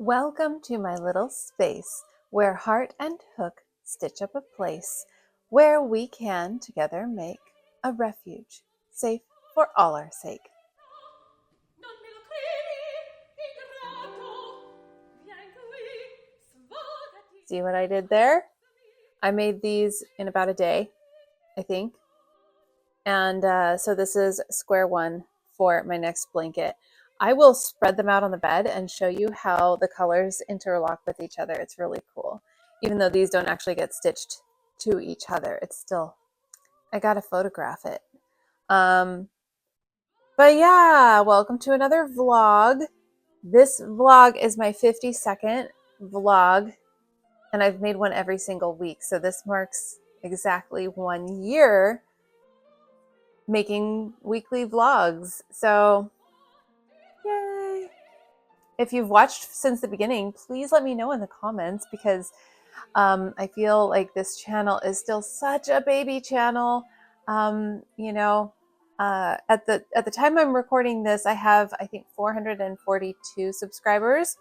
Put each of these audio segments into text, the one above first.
Welcome to my little space where heart and hook stitch up a place where we can together make a refuge safe for all our sake. See what I did there? I made these in about a day, I think. And so this is square one for my next blanket. I will spread them out on the bed and show you how the colors interlock with each other. It's really cool. Even though these don't actually get stitched to each other, it's still, I gotta photograph it. But yeah, welcome to another vlog. This vlog is my 52nd vlog, and I've made one every single week. So this marks exactly 1 year making weekly vlogs. So yay. If you've watched since the beginning, please let me know in the comments, because I feel like this channel is still such a baby channel. At the time I'm recording this, I have, I think, 442 subscribers,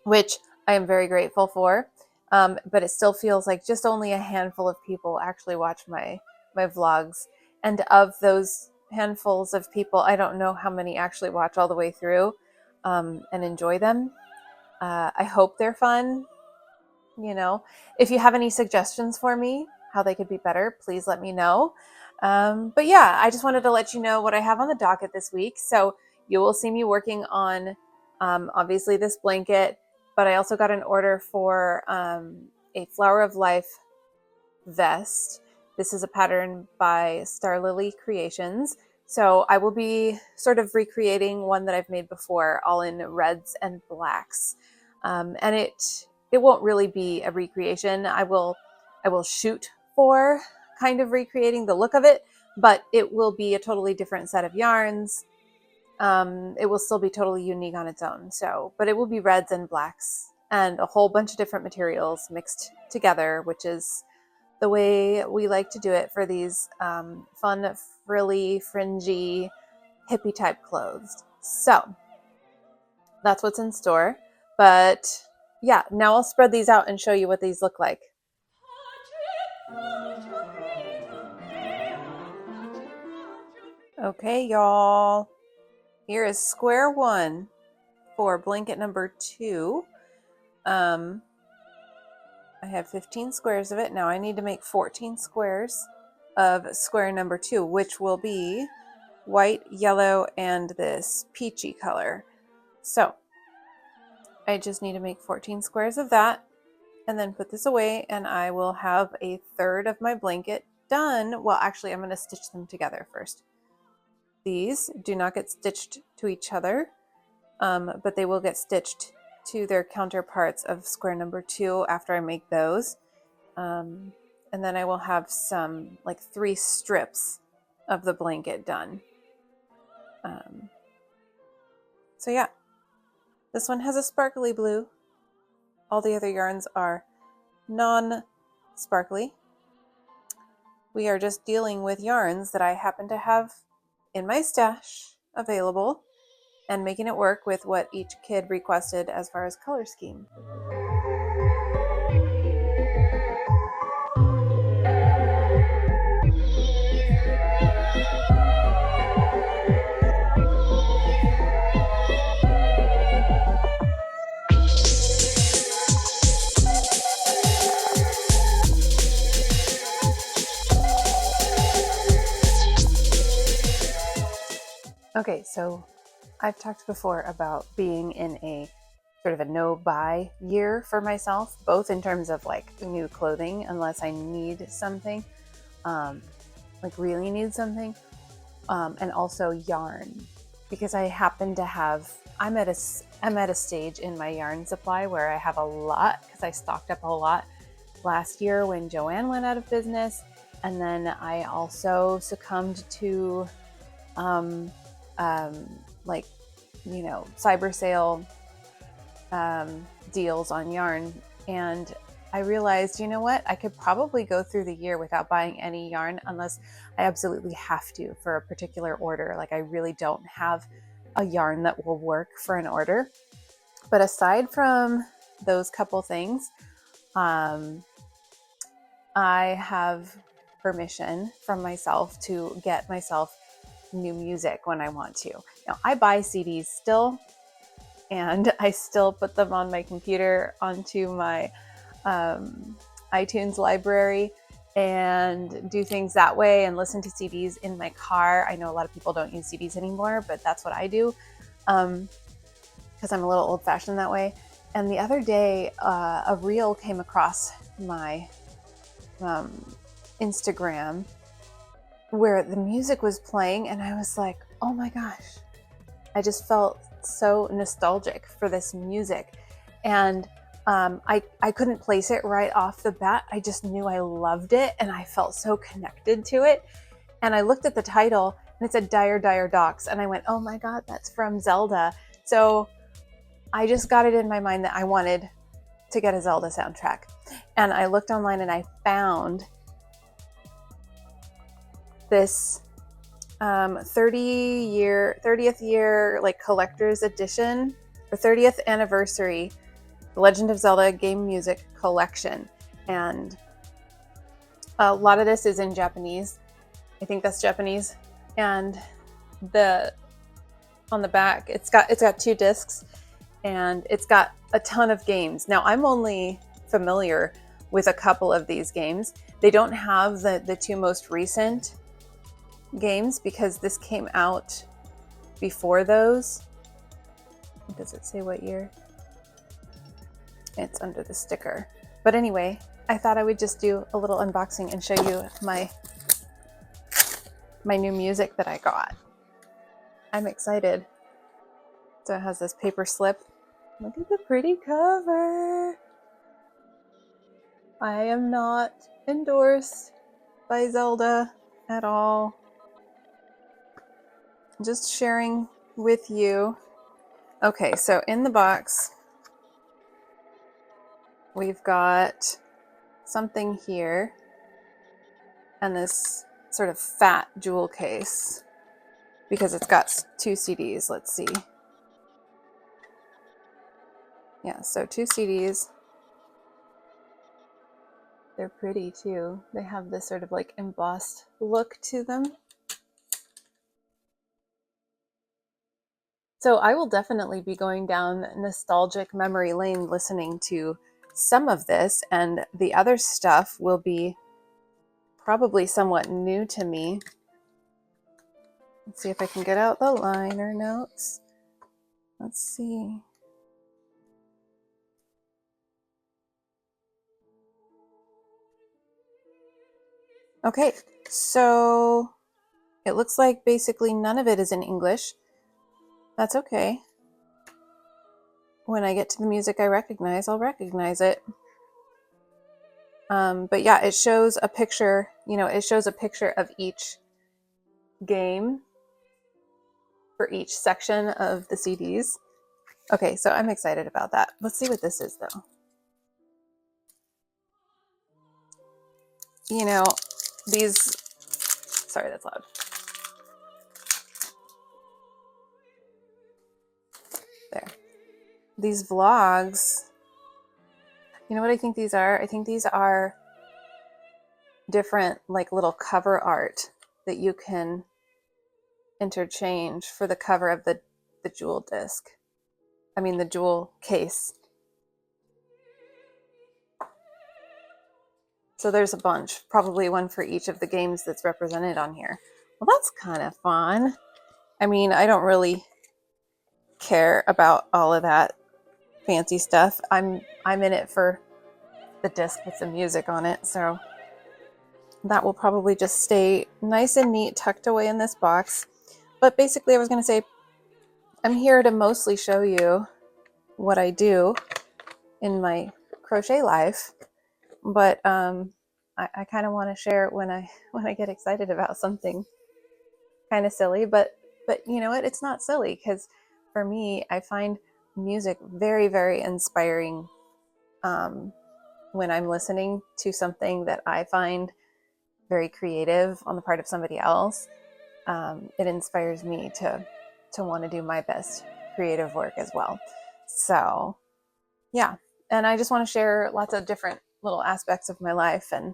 which I am very grateful for. But it still feels like just only a handful of people actually watch my vlogs. And of those handfuls of people, I don't know how many actually watch all the way through and enjoy them. I hope they're fun. If you have any suggestions for me, how they could be better, please let me know. But yeah, I just wanted to let you know what I have on the docket this week. So you will see me working on, obviously, this blanket, but I also got an order for a Flower of Life vest. This is a pattern by Star Lily Creations. So I will be sort of recreating one that I've made before, all in reds and blacks. And it won't really be a recreation. I will shoot for kind of recreating the look of it, but it will be a totally different set of yarns. It will still be totally unique on its own. So, but it will be reds and blacks and a whole bunch of different materials mixed together, which is the way we like to do it for these fun, frilly, fringy, hippie type clothes. So that's what's in store. But yeah, now I'll spread these out and show you what these look like. Okay, y'all. Here is square one for blanket number 2. I have 15 squares of it. Now I need to make 14 squares of square number 2, which will be white, yellow, and this peachy color. So I just need to make 14 squares of that and then put this away, and I will have a third of my blanket done. Well, actually, I'm going to stitch them together first. These do not get stitched to each other, but they will get stitched to their counterparts of square number 2 after I make those. And then I will have some, like 3 strips of the blanket done. So yeah, this one has a sparkly blue. All the other yarns are non-sparkly. We are just dealing with yarns that I happen to have in my stash available and making it work with what each kid requested as far as color scheme. Okay, so I've talked before about being in a sort of a no-buy year for myself, both in terms of like new clothing, unless I need something, like really need something, and also yarn, because I happen to have, I'm at a stage in my yarn supply where I have a lot, because I stocked up a lot last year when Joanne went out of business, and then I also succumbed to cyber sale deals on yarn, and I realized, you know what, I could probably go through the year without buying any yarn unless I absolutely have to for a particular order. Like I really don't have a yarn that will work for an order. But aside from those couple things, I have permission from myself to get myself new music when I want to. Now, I buy CDs still, and I still put them on my computer onto my iTunes library and do things that way and listen to CDs in my car. I know a lot of people don't use CDs anymore, but that's what I do because I'm a little old-fashioned that way. And the other day, a reel came across my Instagram where the music was playing, and I was like, oh my gosh, I just felt so nostalgic for this music. And I couldn't place it right off the bat. I just knew I loved it, and I felt so connected to it. And I looked at the title, and it said Dire Dire Docks, and I went, oh my God, that's from Zelda. So I just got it in my mind that I wanted to get a Zelda soundtrack. And I looked online and I found this 30th year like collector's edition or 30th anniversary The Legend of Zelda game music collection. And a lot of this is in Japanese. I think that's Japanese. And on the back, it's got 2 discs, and it's got a ton of games. Now, I'm only familiar with a couple of these games. They don't have the 2 most recent games because this came out before those. Does it say what year? It's under the sticker. But anyway, I thought I would just do a little unboxing and show you my new music that I got. I'm excited. So it has this paper slip. Look at the pretty cover. I am not endorsed by Zelda at all. I'm just sharing with you. Okay, so in the box, we've got something here and this sort of fat jewel case because it's got 2 CDs. Let's see. Yeah, so 2 CDs. They're pretty too. They have this sort of like embossed look to them. So I will definitely be going down nostalgic memory lane listening to some of this, and the other stuff will be probably somewhat new to me. Let's see if I can get out the liner notes. Let's see. Okay, so it looks like basically none of it is in English. That's okay. When I get to the music I recognize, I'll recognize it. But yeah, it shows a picture, it shows a picture of each game for each section of the CDs. Okay, so I'm excited about that. Let's see what this is though. Sorry, that's loud. There. These vlogs, you know what I think these are? I think these are different like little cover art that you can interchange for the cover of the jewel disc. I mean the jewel case. So there's a bunch, probably one for each of the games that's represented on here. Well, that's kind of fun. I mean, I don't really care about all of that fancy stuff. I'm in it for the disc with the music on it, so that will probably just stay nice and neat tucked away in this box. But basically I was going to say I'm here to mostly show you what I do in my crochet life, but I kind of want to share it when I get excited about something kind of silly, but you know what, it's not silly, because for me I find music very, very inspiring when I'm listening to something that I find very creative on the part of somebody else. It inspires me to want to do my best creative work as well. So yeah, and I just want to share lots of different little aspects of my life and,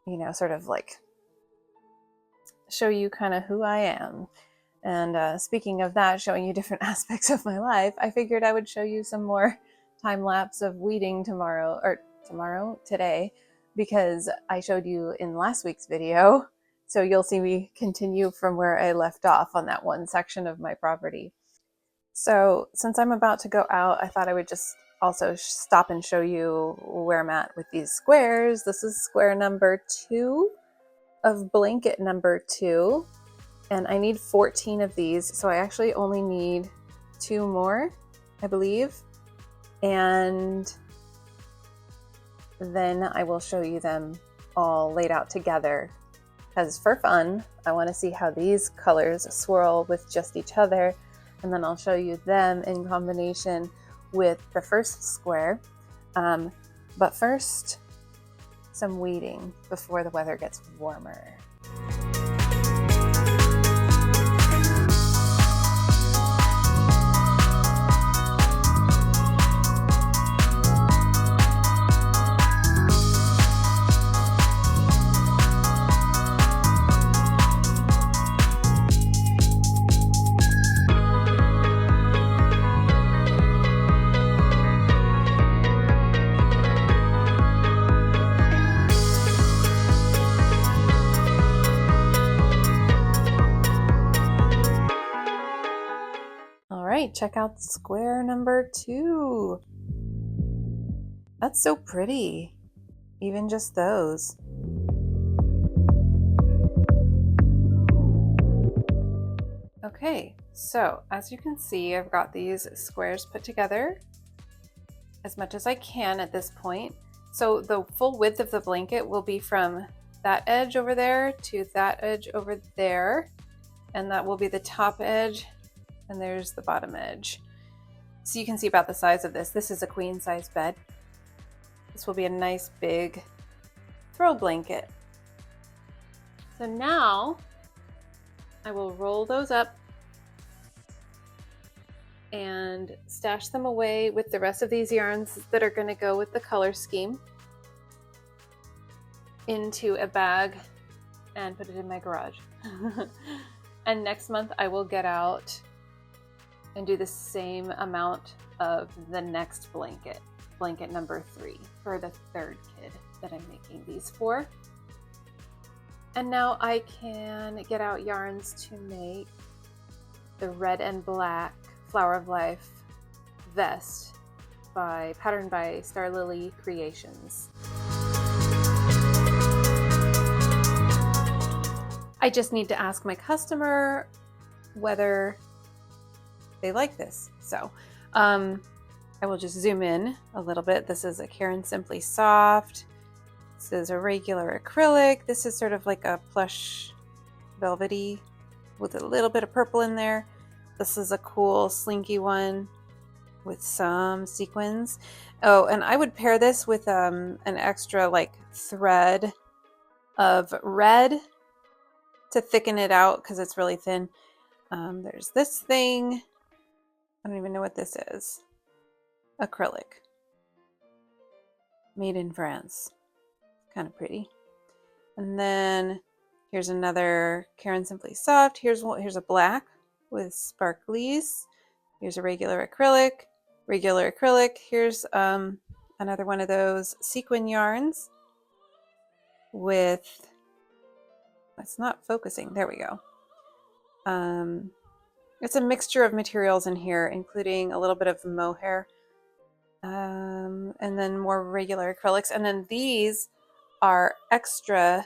you know, sort of like show you kind of who I am. And speaking of that, showing you different aspects of my life, I figured I would show you some more time lapse of weeding today, because I showed you in last week's video. So you'll see me continue from where I left off on that one section of my property. So since I'm about to go out, I thought I would just also stop and show you where I'm at with these squares. This is square number 2 of blanket number 2. And I need 14 of these, so I actually only need 2 more, I believe. And then I will show you them all laid out together, because for fun, I want to see how these colors swirl with just each other. And then I'll show you them in combination with the first square. But first, some weeding before the weather gets warmer. Check out square number 2. That's so pretty, even just those. Okay, so as you can see, I've got these squares put together as much as I can at this point. So the full width of the blanket will be from that edge over there to that edge over there, and that will be the top edge. And there's the bottom edge. So you can see about the size of this. This is a queen size bed. This will be a nice big throw blanket. So now I will roll those up and stash them away with the rest of these yarns that are going to go with the color scheme into a bag and put it in my garage. And next month I will get out and do the same amount of the next blanket number 3, for the third kid that I'm making these for. And now I can get out yarns to make the red and black Flower of Life vest patterned by Star Lily Creations. I just need to ask my customer whether they like this. So I will just zoom in a little bit. This is a Caron Simply Soft. This is a regular acrylic. This is sort of like a plush velvety with a little bit of purple in there. This is a cool slinky one with some sequins. Oh, and I would pair this with an extra like thread of red to thicken it out because it's really thin. There's this thing. I don't even know what this is. Acrylic. Made in France. Kind of pretty. And then here's another Caron Simply Soft. Here's a black with sparklies. Here's a regular acrylic. Here's another one of those sequin yarns with, it's not focusing. There we go. It's a mixture of materials in here, including a little bit of mohair, and then more regular acrylics. And then these are extra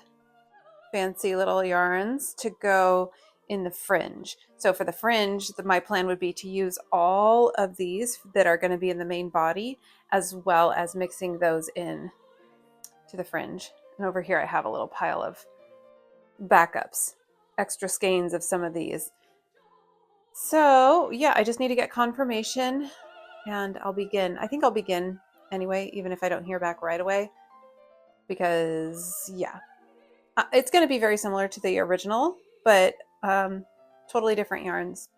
fancy little yarns to go in the fringe. So for the fringe, my plan would be to use all of these that are going to be in the main body, as well as mixing those in to the fringe. And over here I have a little pile of backups, extra skeins of some of these. So yeah, I just need to get confirmation and I'll begin. I think I'll begin anyway, even if I don't hear back right away, because yeah, it's going to be very similar to the original, but totally different yarns.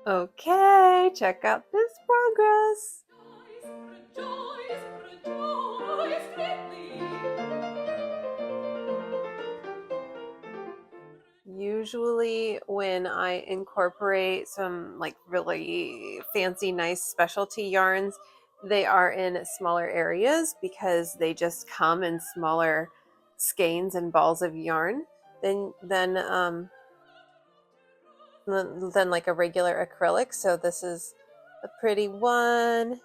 Okay, check out this progress. Usually when I incorporate some like really fancy, nice specialty yarns, they are in smaller areas because they just come in smaller skeins and balls of yarn than like a regular acrylic. So this is a pretty one.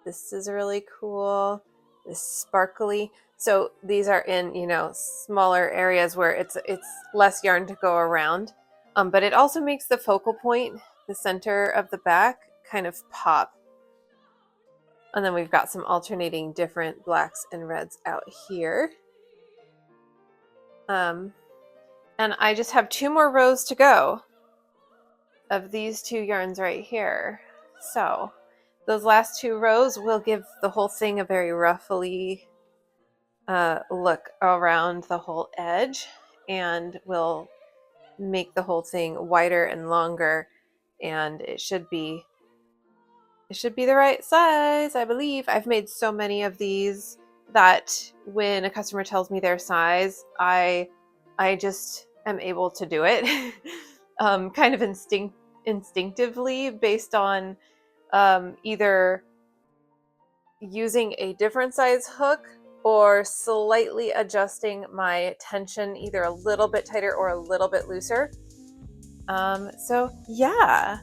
This is really cool. This sparkly. So these are in, you know, smaller areas where it's less yarn to go around. But it also makes the focal point, the center of the back, kind of pop. And then we've got some alternating different blacks and reds out here. And I just have 2 more rows to go of these 2 yarns right here. So those last 2 rows will give the whole thing a very ruffly look around the whole edge, and will make the whole thing wider and longer, and it should be the right size, I believe. I've made so many of these that when a customer tells me their size, I just am able to do it kind of instinctively based on either using a different size hook or slightly adjusting my tension either a little bit tighter or a little bit looser. So yeah,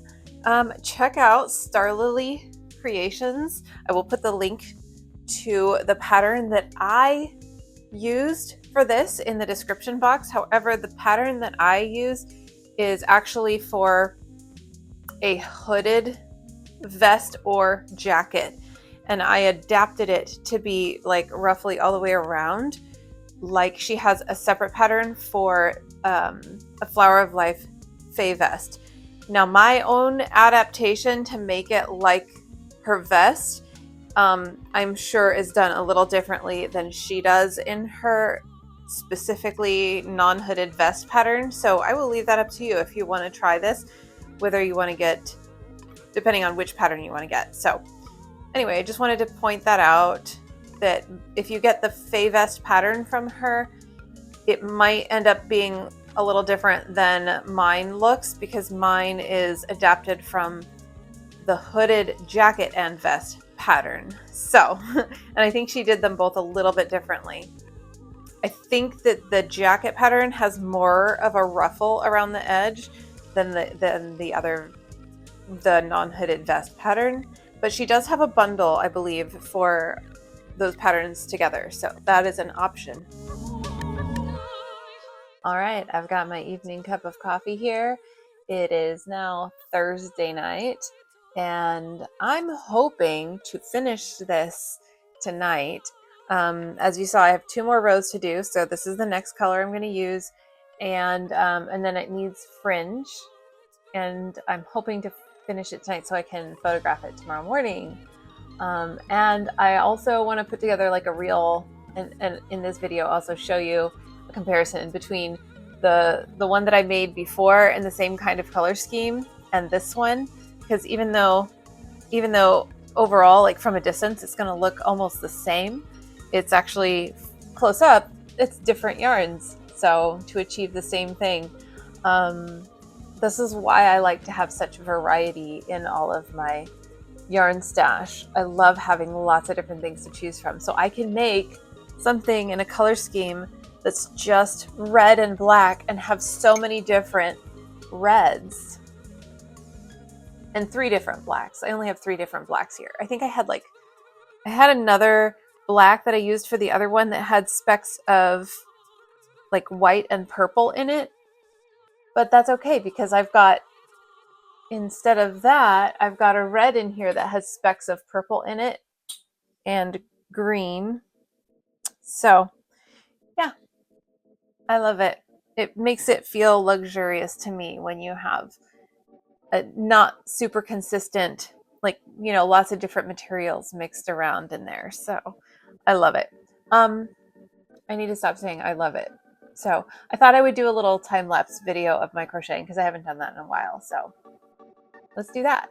check out Starlily Creations. I will put the link to the pattern that I used for this in the description box. However, the pattern that I used is actually for a hooded vest or jacket, and I adapted it to be like roughly all the way around. Like she has a separate pattern for a Flower of Life Faye vest. Now my own adaptation to make it like her vest, I'm sure is done a little differently than she does in her specifically non-hooded vest pattern. So I will leave that up to you if you want to try this, whether you want to get, depending on which pattern you want to get. So anyway, I just wanted to point that out, that if you get the Faye vest pattern from her, it might end up being a little different than mine looks, because mine is adapted from the hooded jacket and vest pattern. So, and I think she did them both a little bit differently. I think that the jacket pattern has more of a ruffle around the edge than the non-hooded vest pattern, but she does have a bundle, I believe, for those patterns together, so that is an option. All right, I've got my evening cup of coffee here. It is now Thursday night, and I'm hoping to finish this tonight. As you saw, I have 2 more rows to do, so this is the next color I'm going to use, and then it needs fringe, and I'm hoping to finish it tonight so I can photograph it tomorrow morning. And I also want to put together like a reel, and in this video also show you a comparison between the one that I made before in the same kind of color scheme and this one, because even though overall, like from a distance, it's going to look almost the same, it's actually close up, it's different yarns. So to achieve the same thing, this is why I like to have such variety in all of my yarn stash. I love having lots of different things to choose from, so I can make something in a color scheme that's just red and black and have so many different reds and 3 different blacks. I only have 3 different blacks here. I think I had another black that I used for the other one that had specks of like white and purple in it, but that's okay because instead of that, I've got a red in here that has specks of purple in it and green. So yeah, I love it. It makes it feel luxurious to me when you have a not super consistent, like, you know, lots of different materials mixed around in there. So I love it. I need to stop saying I love it. So I thought I would do a little time-lapse video of my crocheting because I haven't done that in a while. So let's do that.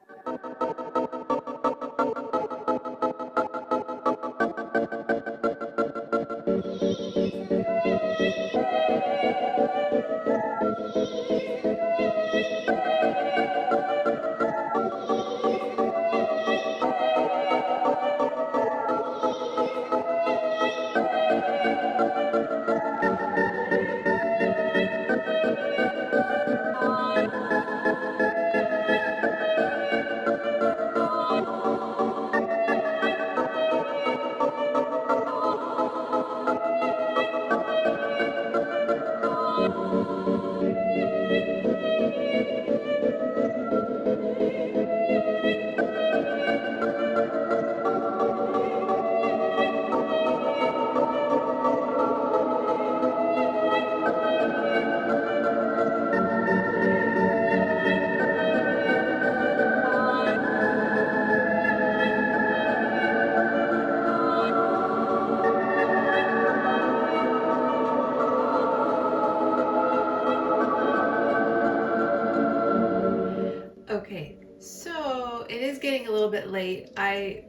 Okay, so it is getting a little bit late. I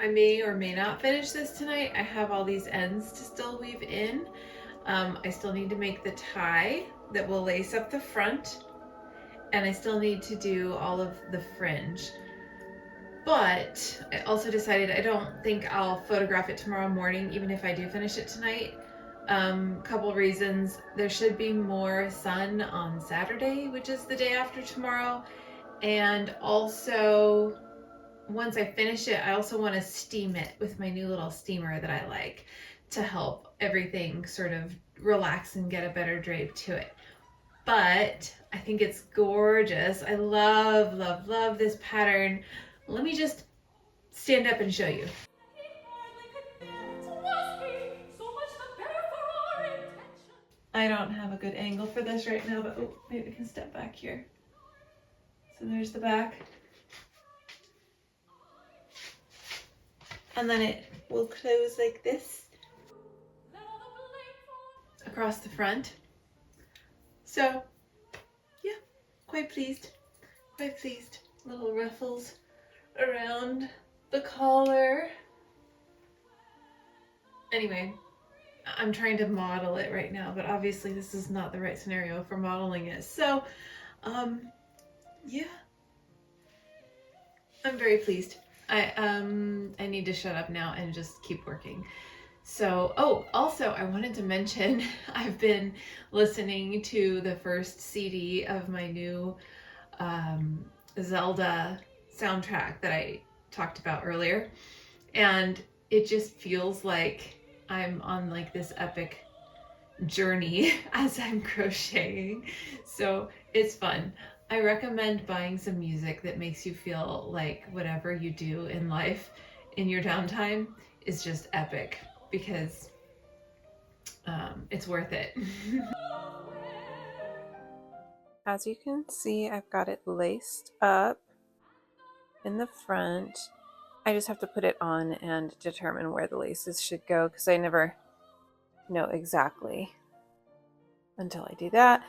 may or may not finish this tonight. I have all these ends to still weave in. I still need to make the tie that will lace up the front, and I still need to do all of the fringe. But I also decided I don't think I'll photograph it tomorrow morning, even if I do finish it tonight. Couple reasons. There should be more sun on Saturday, which is the day after tomorrow. And also, once I finish it, I also want to steam it with my new little steamer that I like to help everything sort of relax and get a better drape to it. But I think it's gorgeous. I love, love, love this pattern. Let me just stand up and show you. I don't have a good angle for this right now, but oh, maybe we can step back here. So there's the back. And then it will close like this across the front. So yeah, quite pleased, quite pleased. Little ruffles around the collar. Anyway, I'm trying to model it right now, but obviously this is not the right scenario for modeling it. So yeah, I'm very pleased. I need to shut up now and just keep working. So, oh, also I wanted to mention I've been listening to the first CD of my new Zelda soundtrack that I talked about earlier, and it just feels like I'm on like this epic journey as I'm crocheting. So it's fun. I recommend buying some music that makes you feel like whatever you do in life in your downtime is just epic, because it's worth it. As you can see, I've got it laced up in the front. I just have to put it on and determine where the laces should go, because I never know exactly until I do that.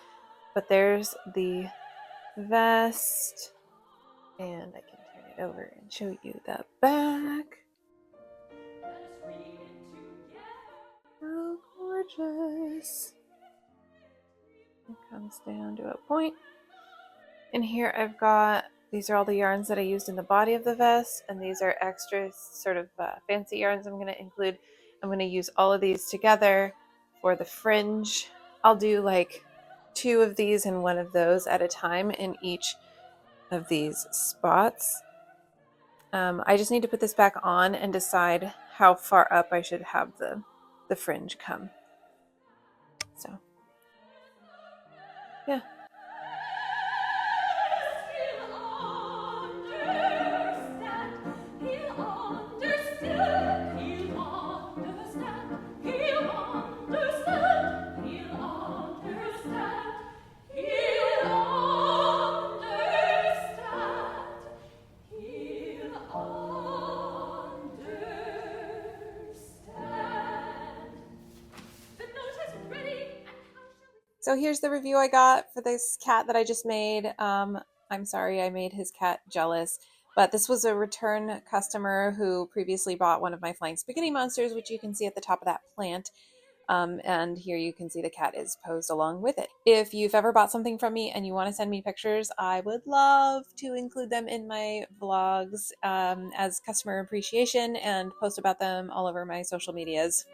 But there's the vest, and I can turn it over and show you the back. Oh, gorgeous. It comes down to a point. And here I've got, these are all the yarns that I used in the body of the vest, and these are extra sort of fancy yarns I'm going to include. I'm going to use all of these together for the fringe. I'll do like 2 of these and 1 of those at a time in each of these spots. I just need to put this back on and decide how far up I should have the fringe come. So, yeah. So here's the review I got for this cat that I just made. I'm sorry I made his cat jealous. But this was a return customer who previously bought one of my flying spaghetti monsters, which you can see at the top of that plant. And here you can see the cat is posed along with it. If you've ever bought something from me and you want to send me pictures, I would love to include them in my vlogs as customer appreciation and post about them all over my social medias.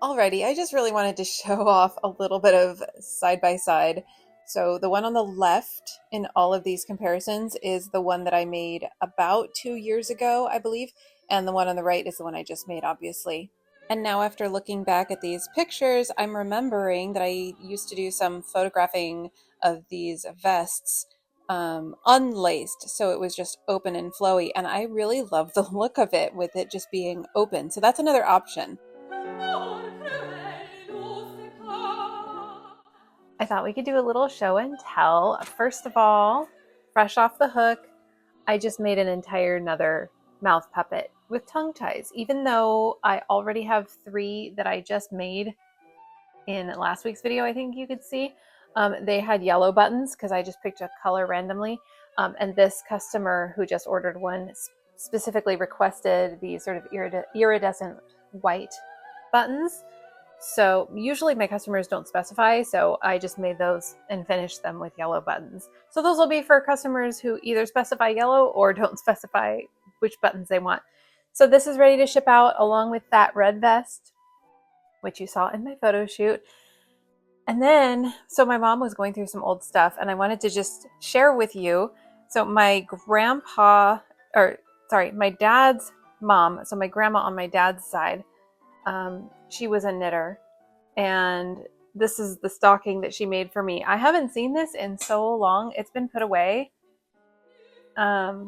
Alrighty, I just really wanted to show off a little bit of side by side. So the one on the left in all of these comparisons is the one that I made about 2 years ago, I believe, and the one on the right is the one I just made, obviously. And now after looking back at these pictures, I'm remembering that I used to do some photographing of these vests unlaced, so it was just open and flowy, and I really love the look of it with it just being open. So that's another option. I thought we could do a little show and tell. First of all, fresh off the hook, I just made an entire another mouth puppet with tongue ties, even though I already have 3 that I just made in last week's video. I think you could see they had yellow buttons because I just picked a color randomly. And this customer who just ordered one specifically requested the sort of iridescent white buttons. So usually my customers don't specify, so I just made those and finished them with yellow buttons. So those will be for customers who either specify yellow or don't specify which buttons they want. So this is ready to ship out along with that red vest, which you saw in my photo shoot. And then, so my mom was going through some old stuff and I wanted to just share with you. So my my dad's mom, so my grandma on my dad's side, she was a knitter, and this is the stocking that she made for me. I haven't seen this in so long. It's been put away. But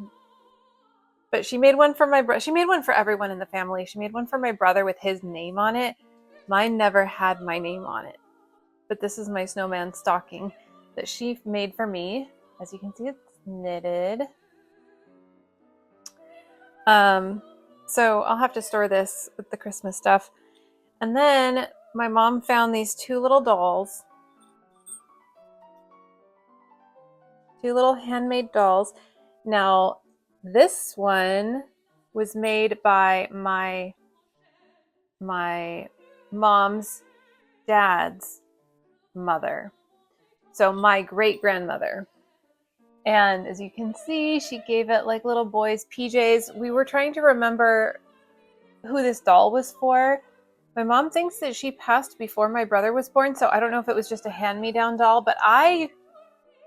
she made one for my brother. She made one for everyone in the family. She made one for my brother with his name on it. Mine never had my name on it. But this is my snowman stocking that she made for me. As you can see, it's knitted. So I'll have to store this with the Christmas stuff. And then my mom found these 2 little dolls. 2 little handmade dolls. Now, this one was made by my mom's dad's mother. So my great-grandmother. And as you can see, she gave it like little boys' PJs. We were trying to remember who this doll was for. My mom thinks that she passed before my brother was born, so I don't know if it was just a hand-me-down doll, but I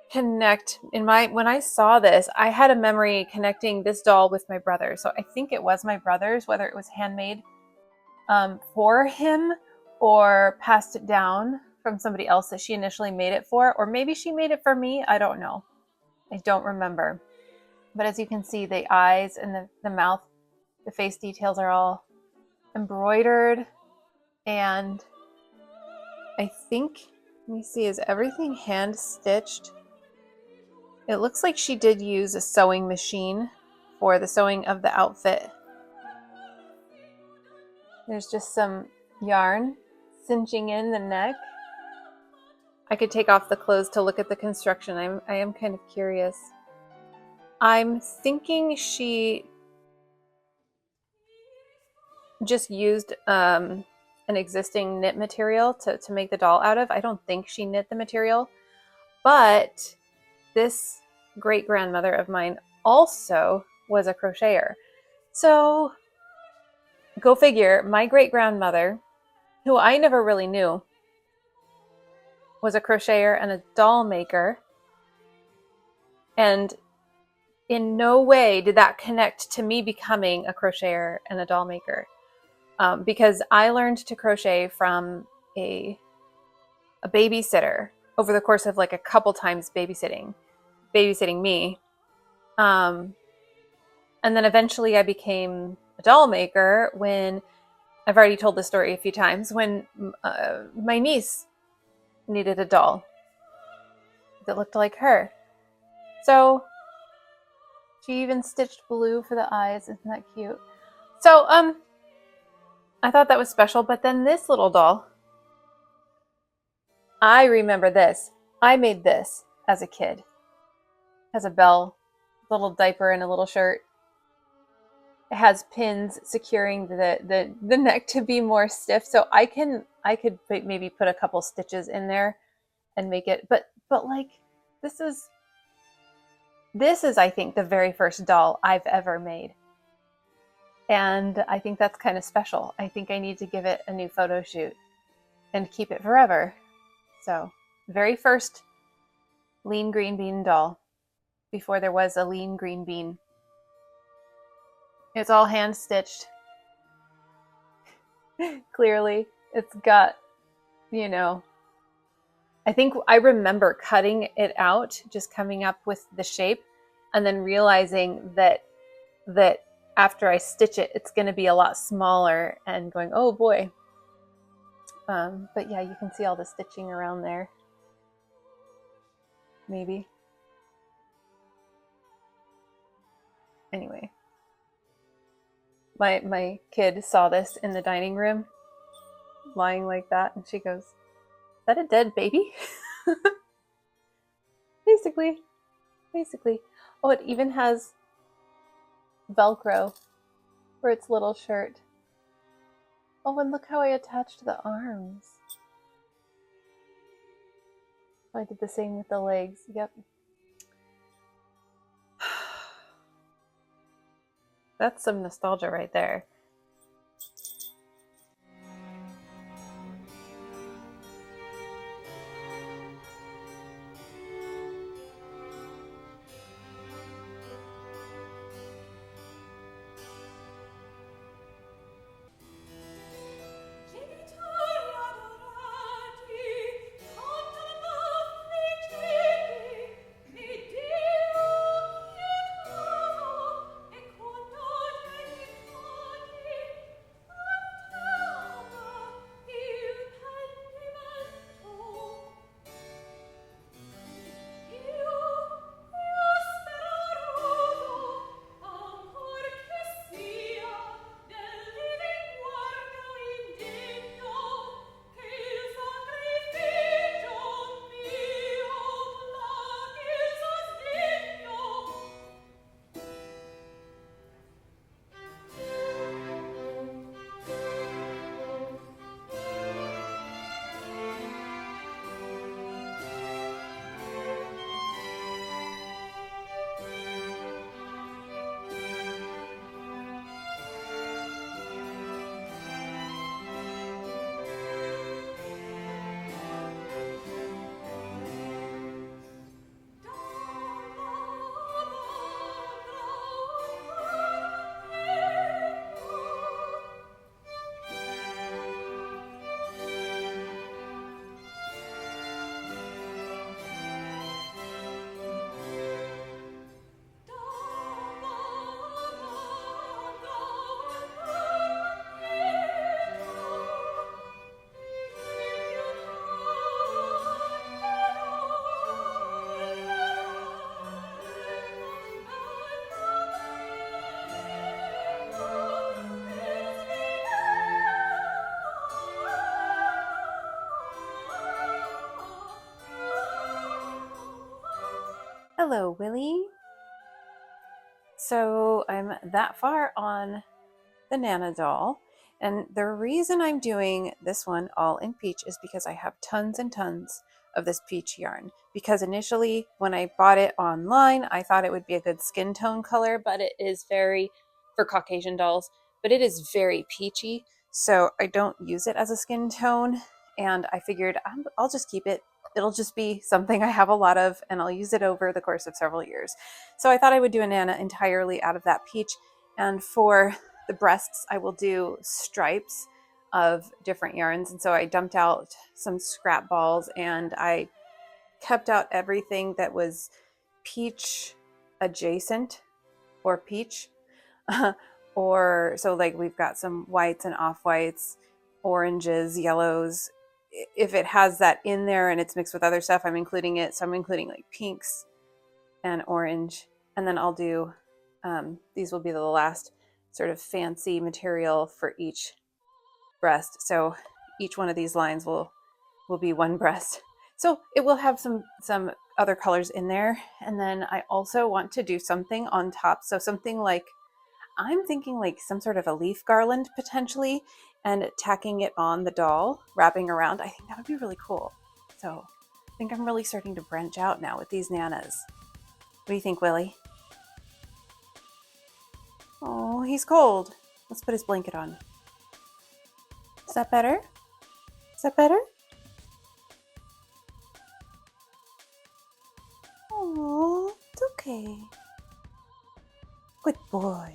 connect when I saw this, I had a memory connecting this doll with my brother. So I think it was my brother's, whether it was handmade for him or passed it down from somebody else that she initially made it for, or maybe she made it for me. I don't know. I don't remember. But as you can see, the eyes and the mouth, the face details are all embroidered. And I think, let me see, is everything hand stitched? It looks like she did use a sewing machine for the sewing of the outfit. There's just some yarn cinching in the neck. I could take off the clothes to look at the construction. I am kind of curious. I'm thinking she just used an existing knit material to make the doll out of. I don't think she knit the material, but this great-grandmother of mine also was a crocheter. So go figure, my great-grandmother, who I never really knew, was a crocheter and a doll maker. And in no way did that connect to me becoming a crocheter and a doll maker. Because I learned to crochet from a babysitter over the course of like a couple times babysitting me. And then eventually I became a doll maker when, I've already told this story a few times, when my niece needed a doll that looked like her. So she even stitched blue for the eyes. Isn't that cute? So I thought that was special. But then this little doll, I remember this. I made this as a kid. It has a bell, little diaper, and a little shirt. It has pins securing the neck to be more stiff. So I could maybe put a couple stitches in there and make it. But like this is I think the very first doll I've ever made. And I think that's kind of special. I think I need to give it a new photo shoot and keep it forever. So, very first lean green bean doll, before there was a lean green bean. It's all hand stitched. Clearly, it's got, I think I remember cutting it out, just coming up with the shape, and then realizing that after I stitch it, it's going to be a lot smaller, and going, oh boy. But yeah, you can see all the stitching around there. Maybe. Anyway. My kid saw this in the dining room, lying like that, and she goes, "Is that a dead baby?" Basically. Oh, it even has Velcro for its little shirt. Oh, and look how I attached the arms. I did the same with the legs. Yep. That's some nostalgia right there. Hello, Willie. So I'm that far on the Nana doll, and the reason I'm doing this one all in peach is because I have tons and tons of this peach yarn. Because initially when I bought it online, I thought it would be a good skin tone color, but it is very, for Caucasian dolls, but it is very peachy, so I don't use it as a skin tone, and I figured I'll just keep it. It'll just be something I have a lot of, and I'll use it over the course of several years. So I thought I would do a Nana entirely out of that peach, and for the breasts, I will do stripes of different yarns. And so I dumped out some scrap balls and I kept out everything that was peach adjacent or peach. Or so like we've got some whites and off-whites, oranges, yellows. If it has that in there and it's mixed with other stuff, I'm including it. So I'm including like pinks and orange. And then I'll do, these will be the last sort of fancy material for each breast. So each one of these lines will be one breast. So it will have some other colors in there. And then I also want to do something on top. So something like, I'm thinking like some sort of a leaf garland potentially, and tacking it on the doll, wrapping around. I think that would be really cool. So I think I'm really starting to branch out now with these Nanas. What do you think, Willie? Oh, he's cold. Let's put his blanket on. Is that better? Is that better? Oh, it's okay. Good boy.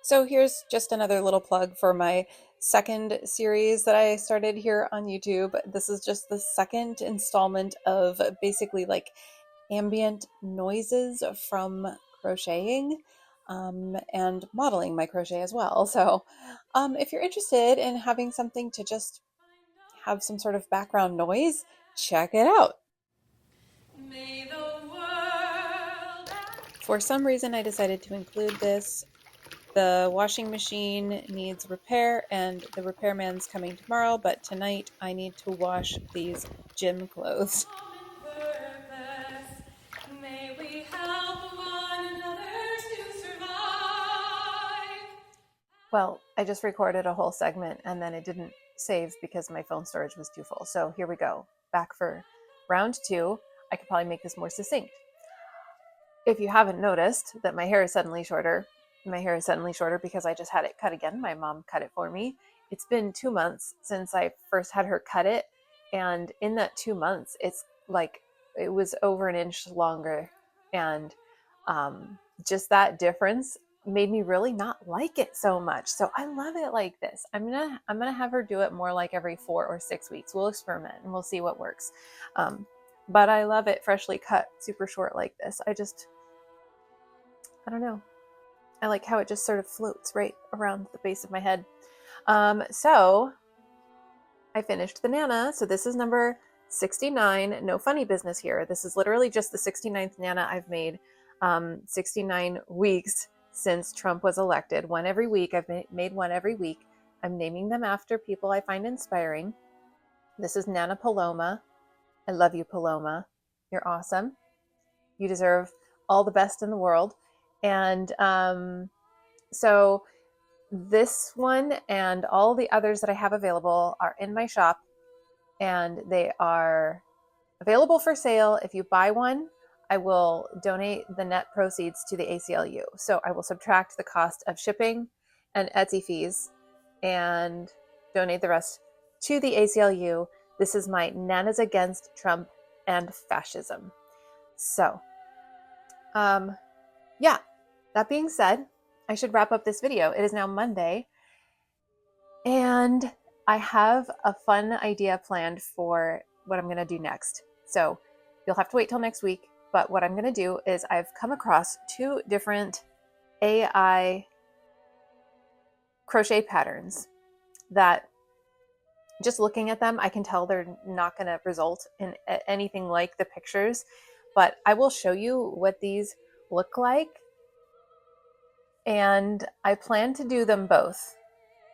So here's just another little plug for my second series that I started here on YouTube. This is just the second installment of basically like ambient noises from crocheting and modeling my crochet as well. So if you're interested in having something to just have some sort of background noise, check it out. For some reason, I decided to include this. The washing machine needs repair and the repairman's coming tomorrow, but tonight I need to wash these gym clothes. May we help one another to survive. Well, I just recorded a whole segment and then it didn't save because my phone storage was too full. So here we go. Back for round 2. I could probably make this more succinct. If you haven't noticed that my hair is suddenly shorter because I just had it cut again. My mom cut it for me. It's been 2 months since I first had her cut it. And in that 2 months, it's like it was over an inch longer. And just that difference made me really not like it so much. So I love it like this. I'm gonna have her do it more like every 4 or 6 weeks. We'll experiment and we'll see what works. But I love it freshly cut, super short like this. I don't know. I like how it just sort of floats right around the base of my head. So I finished the Nana. So this is number 69. No funny business here. This is literally just the 69th Nana I've made. 69 weeks since Trump was elected. One every week. I've made one every week. I'm naming them after people I find inspiring. This is Nana Paloma. I love you, Paloma. You're awesome. You deserve all the best in the world. And so this one and all the others that I have available are in my shop, and they are available for sale. If you buy one, I will donate the net proceeds to the ACLU. So I will subtract the cost of shipping and Etsy fees and donate the rest to the ACLU. This is my Nanas Against Trump and Fascism. So, yeah, that being said, I should wrap up this video. It is now Monday, and I have a fun idea planned for what I'm going to do next. So you'll have to wait till next week. But what I'm going to do is I've come across 2 different AI crochet patterns that, just looking at them, I can tell they're not going to result in anything like the pictures. But I will show you what these look like. And I plan to do them both.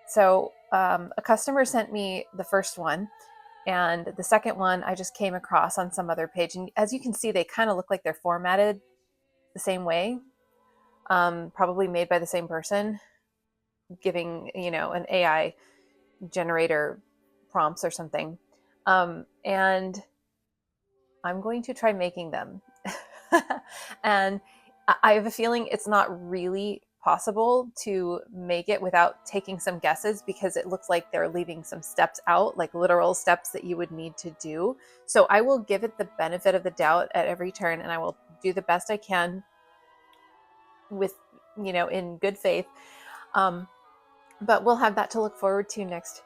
So a customer sent me the first one, and the second one I just came across on some other page. And as you can see, they kind of look like they're formatted the same way, probably made by the same person, giving, an AI generator prompts or something. And I'm going to try making them. And I have a feeling it's not really possible to make it without taking some guesses, because it looks like they're leaving some steps out, like literal steps that you would need to do. So I will give it the benefit of the doubt at every turn, and I will do the best I can with, in good faith. But we'll have that to look forward to next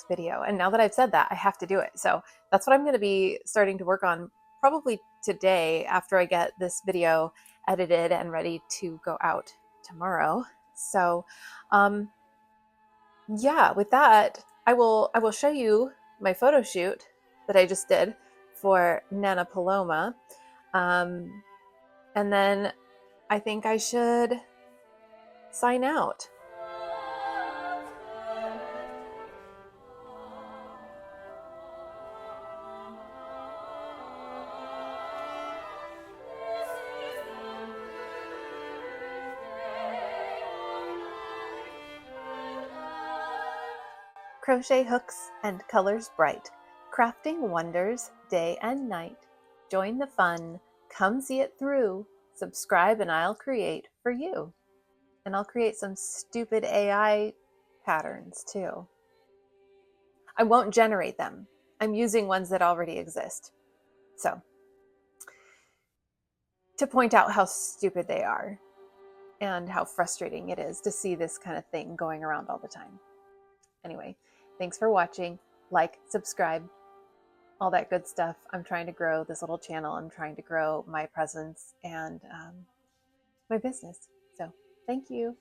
video. And now that I've said that, I have to do it. So that's what I'm going to be starting to work on probably today, after I get this video edited and ready to go out tomorrow. So yeah, with that, I will show you my photo shoot that I just did for Nana Paloma. And then I think I should sign out. Crochet hooks and colors bright, crafting wonders day and night. Join the fun, come see it through. Subscribe and I'll create for you. And I'll create some stupid AI patterns too. I won't generate them. I'm using ones that already exist. So, to point out how stupid they are and how frustrating it is to see this kind of thing going around all the time. Anyway, thanks for watching. Like, subscribe, all that good stuff. I'm trying to grow this little channel. I'm trying to grow my presence and my business. So thank you.